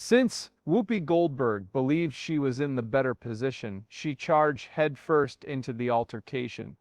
Since Whoopi Goldberg believed she was in the better position, she charged headfirst into the altercation.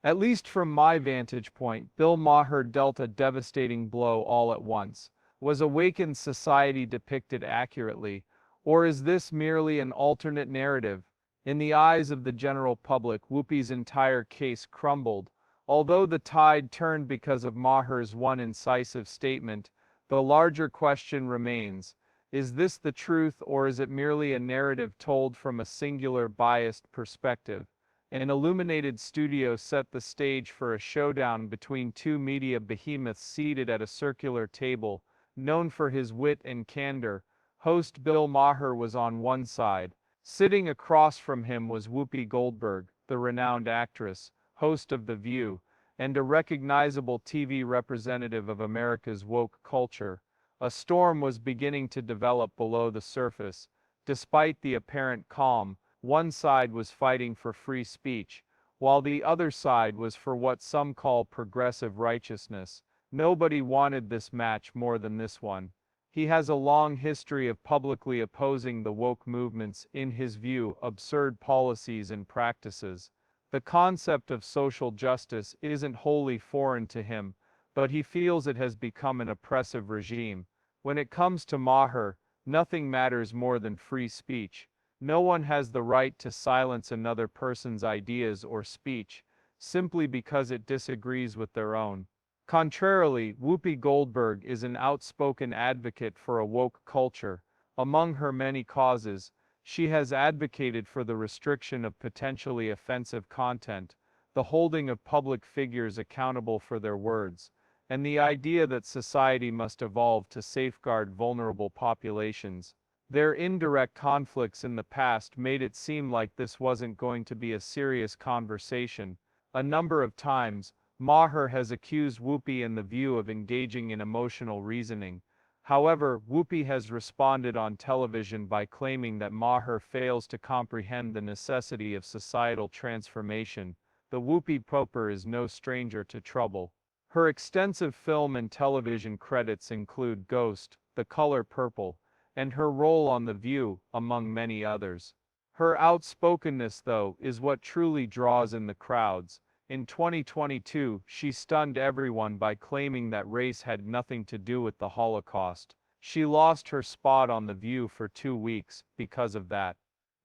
At least from my vantage point, Bill Maher dealt a devastating blow all at once. Was awakened society depicted accurately, or is this merely an alternate narrative? In the eyes of the general public, Whoopi's entire case crumbled. Although the tide turned because of Maher's one incisive statement, the larger question remains. Is this the truth, or is it merely a narrative told from a singular biased perspective? An illuminated studio set the stage for a showdown between two media behemoths seated at a circular table. Known for his wit and candor, host Bill Maher was on one side. Sitting across from him was Whoopi Goldberg, the renowned actress, host of The View, and a recognizable TV representative of America's woke culture. A storm was beginning to develop below the surface. Despite the apparent calm, one side was fighting for free speech, while the other side was for what some call progressive righteousness. Nobody wanted this match more than this one. He has a long history of publicly opposing the woke movement's, in his view, absurd policies and practices. The concept of social justice isn't wholly foreign to him, but he feels it has become an oppressive regime. When it comes to Maher, nothing matters more than free speech. No one has the right to silence another person's ideas or speech, simply because it disagrees with their own. Contrarily, Whoopi Goldberg is an outspoken advocate for a woke culture. Among her many causes, she has advocated for the restriction of potentially offensive content, the holding of public figures accountable for their words, and the idea that society must evolve to safeguard vulnerable populations. Their indirect conflicts in the past made it seem like this wasn't going to be a serious conversation. A number of times, Maher has accused Whoopi and The View of engaging in emotional reasoning. However, Whoopi has responded on television by claiming that Maher fails to comprehend the necessity of societal transformation. The Whoopi Popper is no stranger to trouble. Her extensive film and television credits include Ghost, The Color Purple, and her role on The View, among many others. Her outspokenness, though, is what truly draws in the crowds. In 2022, she stunned everyone by claiming that race had nothing to do with the Holocaust. She lost her spot on The View for 2 weeks because of that.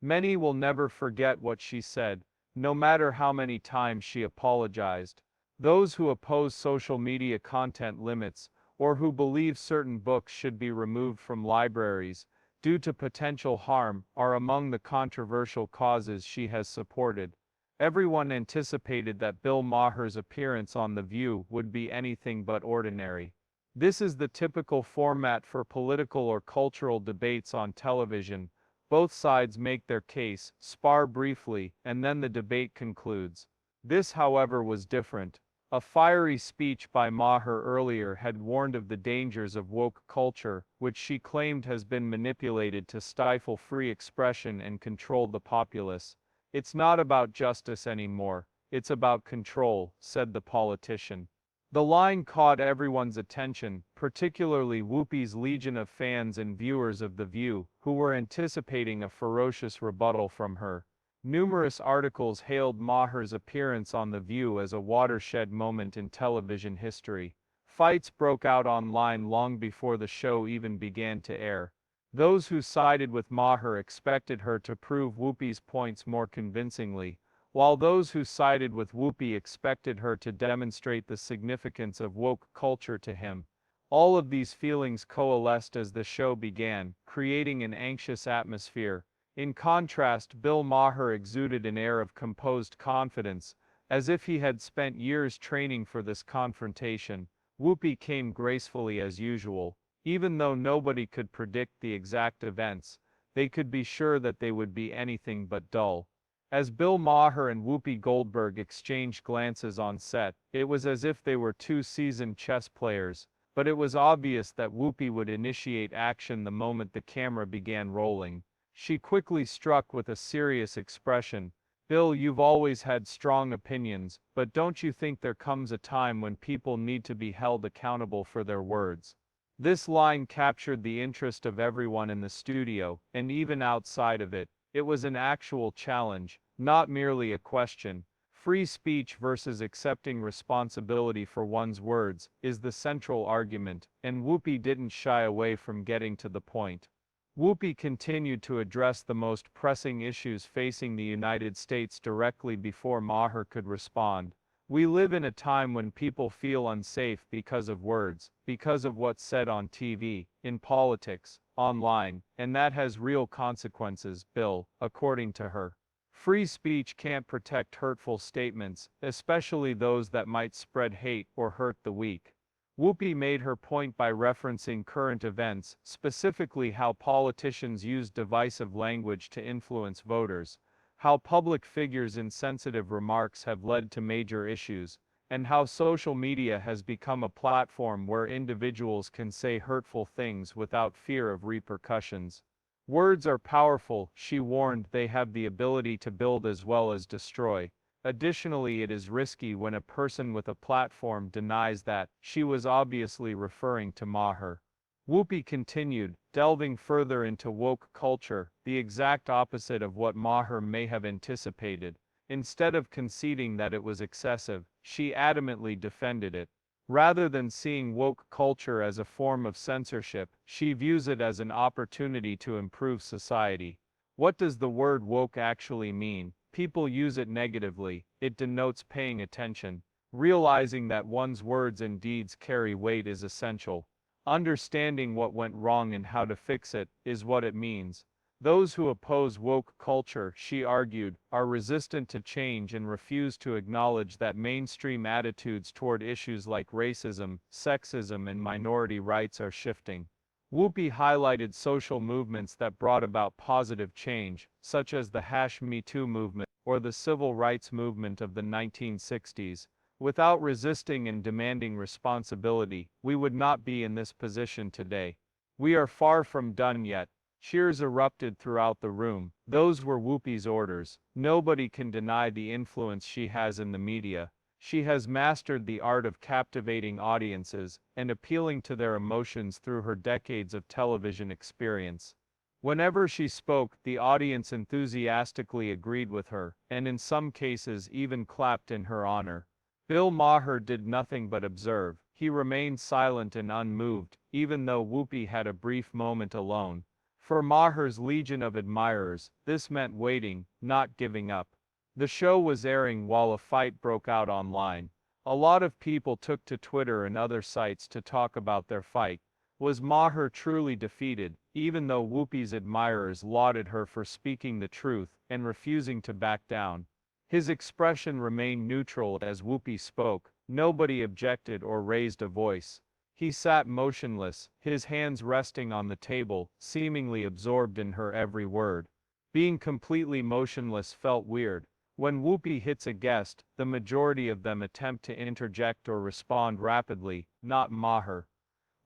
Many will never forget what she said, no matter how many times she apologized. Those who oppose social media content limits, or who believe certain books should be removed from libraries due to potential harm, are among the controversial causes she has supported. Everyone anticipated that Bill Maher's appearance on The View would be anything but ordinary. This is the typical format for political or cultural debates on television. Both sides make their case, spar briefly, and then the debate concludes. This, however, was different. A fiery speech by Maher earlier had warned of the dangers of woke culture, which she claimed has been manipulated to stifle free expression and control the populace. It's not about justice anymore, it's about control, said the politician. The line caught everyone's attention, particularly Whoopi's legion of fans and viewers of The View, who were anticipating a ferocious rebuttal from her. Numerous articles hailed Maher's appearance on The View as a watershed moment in television history. Fights broke out online long before the show even began to air. Those who sided with Maher expected her to prove Whoopi's points more convincingly, while those who sided with Whoopi expected her to demonstrate the significance of woke culture to him. All of these feelings coalesced as the show began, creating an anxious atmosphere. In contrast, Bill Maher exuded an air of composed confidence, as if he had spent years training for this confrontation. Whoopi came gracefully as usual. Even though nobody could predict the exact events, they could be sure that they would be anything but dull. As Bill Maher and Whoopi Goldberg exchanged glances on set, it was as if they were two seasoned chess players, but it was obvious that Whoopi would initiate action the moment the camera began rolling. She quickly struck with a serious expression. Bill, you've always had strong opinions, but don't you think there comes a time when people need to be held accountable for their words? This line captured the interest of everyone in the studio, and even outside of it. It was an actual challenge, not merely a question. Free speech versus accepting responsibility for one's words is the central argument, and Whoopi didn't shy away from getting to the point. Whoopi continued to address the most pressing issues facing the United States directly before Maher could respond. We live in a time when people feel unsafe because of words, because of what's said on TV, in politics, online, and that has real consequences, Bill, according to her. Free speech can't protect hurtful statements, especially those that might spread hate or hurt the weak. Whoopi made her point by referencing current events, specifically how politicians use divisive language to influence voters, how public figures' insensitive remarks have led to major issues, and how social media has become a platform where individuals can say hurtful things without fear of repercussions. Words are powerful, she warned, they have the ability to build as well as destroy. Additionally, it is risky when a person with a platform denies that. She was obviously referring to Maher. Whoopi continued, delving further into woke culture, the exact opposite of what Maher may have anticipated. Instead of conceding that it was excessive, she adamantly defended it. Rather than seeing woke culture as a form of censorship, she views it as an opportunity to improve society. What does the word woke actually mean? People use it negatively. It denotes paying attention. Realizing that one's words and deeds carry weight is essential. Understanding what went wrong and how to fix it is what it means. Those who oppose woke culture, she argued, are resistant to change and refuse to acknowledge that mainstream attitudes toward issues like racism, sexism, and minority rights are shifting. Whoopi highlighted social movements that brought about positive change, such as the #MeToo movement or the civil rights movement of the 1960s. Without resisting and demanding responsibility, we would not be in this position today. We are far from done yet. Cheers erupted throughout the room. Those were Whoopi's orders. Nobody can deny the influence she has in the media. She has mastered the art of captivating audiences and appealing to their emotions through her decades of television experience. Whenever she spoke, the audience enthusiastically agreed with her, and in some cases even clapped in her honor. Bill Maher did nothing but observe. He remained silent and unmoved, even though Whoopi had a brief moment alone. For Maher's legion of admirers, this meant waiting, not giving up. The show was airing while a fight broke out online. A lot of people took to Twitter and other sites to talk about their fight. Was Maher truly defeated, even though Whoopi's admirers lauded her for speaking the truth and refusing to back down? His expression remained neutral as Whoopi spoke. Nobody objected or raised a voice. He sat motionless, his hands resting on the table, seemingly absorbed in her every word. Being completely motionless felt weird. When Whoopi hits a guest, the majority of them attempt to interject or respond rapidly, not Maher.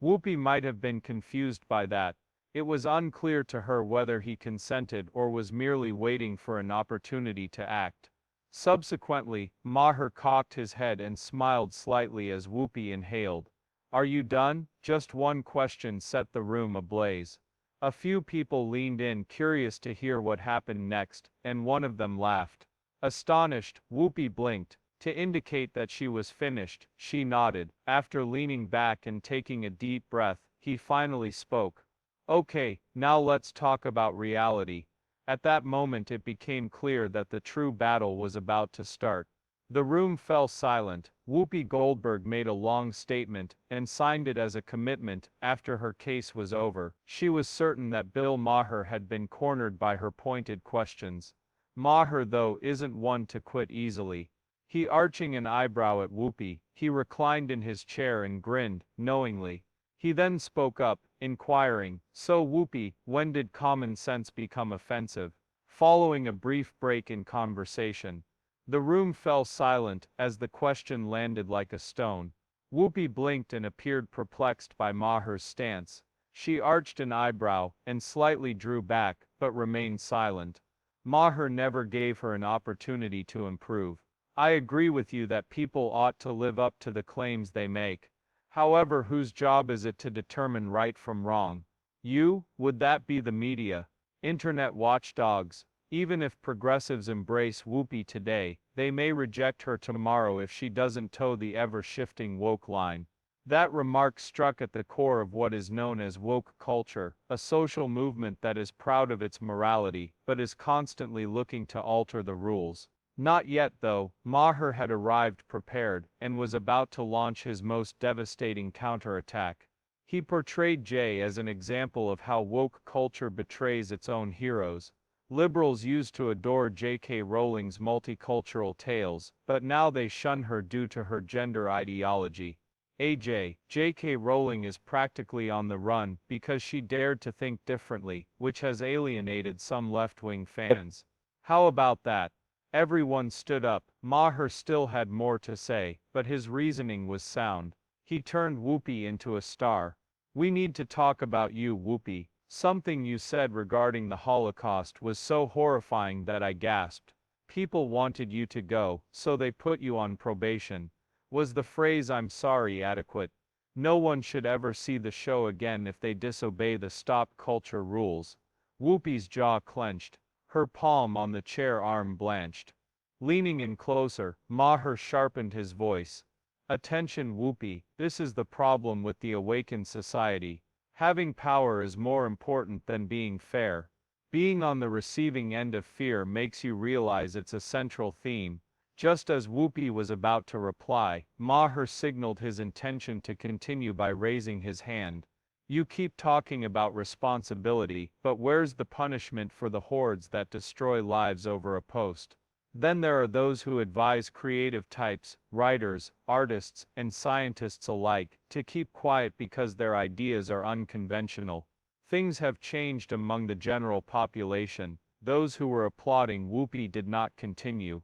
Whoopi might have been confused by that. It was unclear to her whether he consented or was merely waiting for an opportunity to act. Subsequently, Maher cocked his head and smiled slightly as Whoopi inhaled. "Are you done?" Just one question set the room ablaze. A few people leaned in, curious to hear what happened next, and one of them laughed. Astonished, Whoopi blinked. To indicate that she was finished, she nodded. After leaning back and taking a deep breath, he finally spoke. "Okay, now let's talk about reality." At that moment it became clear that the true battle was about to start. The room fell silent. Whoopi Goldberg made a long statement and signed it as a commitment. After her case was over, she was certain that Bill Maher had been cornered by her pointed questions. Maher, though, isn't one to quit easily. He arching an eyebrow at Whoopi, he reclined in his chair and grinned, knowingly. He then spoke up, inquiring, "So Whoopi, when did common sense become offensive?" Following a brief break in conversation, the room fell silent as the question landed like a stone. Whoopi blinked and appeared perplexed by Maher's stance. She arched an eyebrow and slightly drew back, but remained silent. Maher never gave her an opportunity to improve. "I agree with you that people ought to live up to the claims they make. However, whose job is it to determine right from wrong? You? Would that be the media? Internet watchdogs? Even if progressives embrace Whoopi today, they may reject her tomorrow if she doesn't toe the ever-shifting woke line. That remark struck at the core of what is known as woke culture, a social movement that is proud of its morality, but is constantly looking to alter the rules. Not yet, though. Maher had arrived prepared, and was about to launch his most devastating counterattack. He portrayed Jay as an example of how woke culture betrays its own heroes. Liberals used to adore J.K. Rowling's multicultural tales, but now they shun her due to her gender ideology. J.K. Rowling is practically on the run because she dared to think differently, which has alienated some left-wing fans. How about that? Everyone stood up. Maher still had more to say, but his reasoning was sound. He turned Whoopi into a star. We need to talk about you, Whoopi. Something you said regarding the Holocaust was so horrifying that I gasped. People wanted you to go, so they put you on probation. Was the phrase "I'm sorry" adequate? No one should ever see the show again if they disobey the stop culture rules. Whoopi's jaw clenched. Her palm on the chair arm blanched. Leaning in closer, Maher sharpened his voice. Attention, Whoopi, this is the problem with the awakened society. Having power is more important than being fair. Being on the receiving end of fear makes you realize it's a central theme. Just as Whoopi was about to reply, Maher signaled his intention to continue by raising his hand. You keep talking about responsibility, but where's the punishment for the hordes that destroy lives over a post? Then there are those who advise creative types, writers, artists, and scientists alike, to keep quiet because their ideas are unconventional. Things have changed among the general population. Those who were applauding Whoopi did not continue.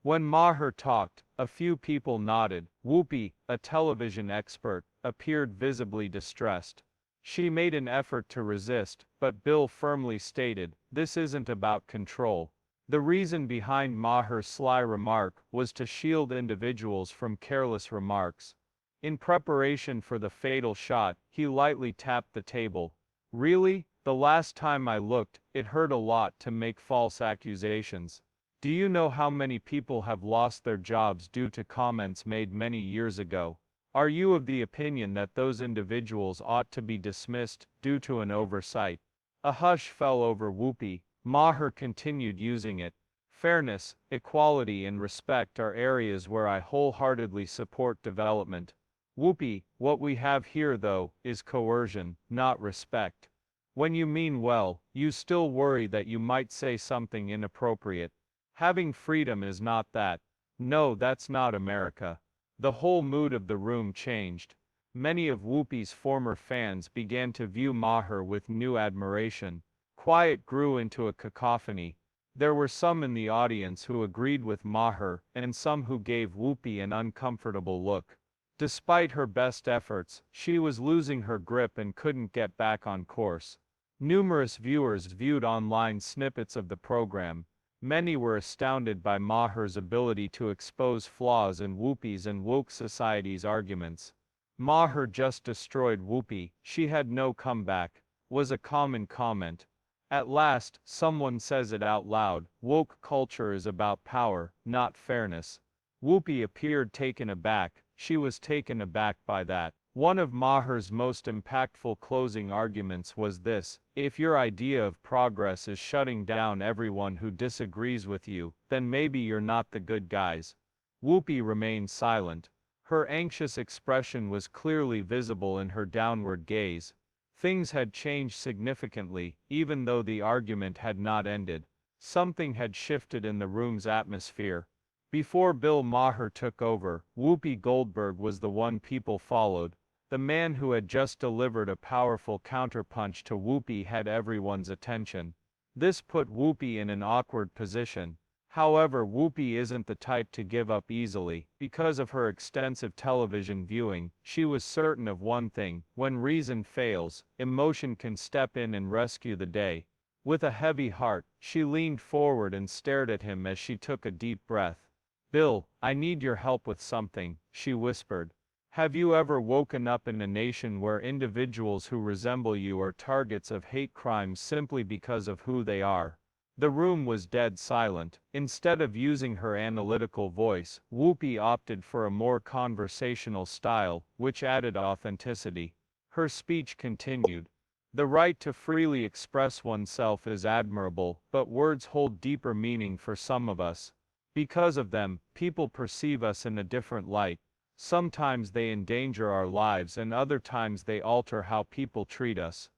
When Maher talked, a few people nodded. Whoopi, a television expert, appeared visibly distressed. She made an effort to resist, but Bill firmly stated, "This isn't about control." The reason behind Maher's sly remark was to shield individuals from careless remarks. In preparation for the fatal shot, he lightly tapped the table. "Really? The last time I looked, it hurt a lot to make false accusations. Do you know how many people have lost their jobs due to comments made many years ago? Are you of the opinion that those individuals ought to be dismissed due to an oversight?" A hush fell over Whoopi. Maher continued using it. "Fairness, equality and respect are areas where I wholeheartedly support development. Whoopi, what we have here though, is coercion, not respect. When you mean well, you still worry that you might say something inappropriate. Having freedom is not that. No, that's not America." The whole mood of the room changed. Many of Whoopi's former fans began to view Maher with new admiration. Quiet grew into a cacophony. There were some in the audience who agreed with Maher, and some who gave Whoopi an uncomfortable look. Despite her best efforts, she was losing her grip and couldn't get back on course. Numerous viewers viewed online snippets of the program. Many were astounded by Maher's ability to expose flaws in Whoopi's and woke society's arguments. "Maher just destroyed Whoopi, she had no comeback," was a common comment. At last, someone says it out loud, "Woke culture is about power, not fairness." Whoopi appeared taken aback. She was taken aback by that. One of Maher's most impactful closing arguments was this: if your idea of progress is shutting down everyone who disagrees with you, then maybe you're not the good guys. Whoopi remained silent. Her anxious expression was clearly visible in her downward gaze. Things had changed significantly, even though the argument had not ended. Something had shifted in the room's atmosphere. Before Bill Maher took over, Whoopi Goldberg was the one people followed. The man who had just delivered a powerful counterpunch to Whoopi had everyone's attention. This put Whoopi in an awkward position. However, Whoopi isn't the type to give up easily. Because of her extensive television viewing, she was certain of one thing: when reason fails, emotion can step in and rescue the day. With a heavy heart, she leaned forward and stared at him as she took a deep breath. "Bill, I need your help with something," she whispered. Have you ever woken up in a nation where individuals who resemble you are targets of hate crimes simply because of who they are? The room was dead silent. Instead of using her analytical voice, Whoopi opted for a more conversational style, which added authenticity. Her speech continued. The right to freely express oneself is admirable, but words hold deeper meaning for some of us. Because of them, people perceive us in a different light. Sometimes they endanger our lives and other times they alter how people treat us.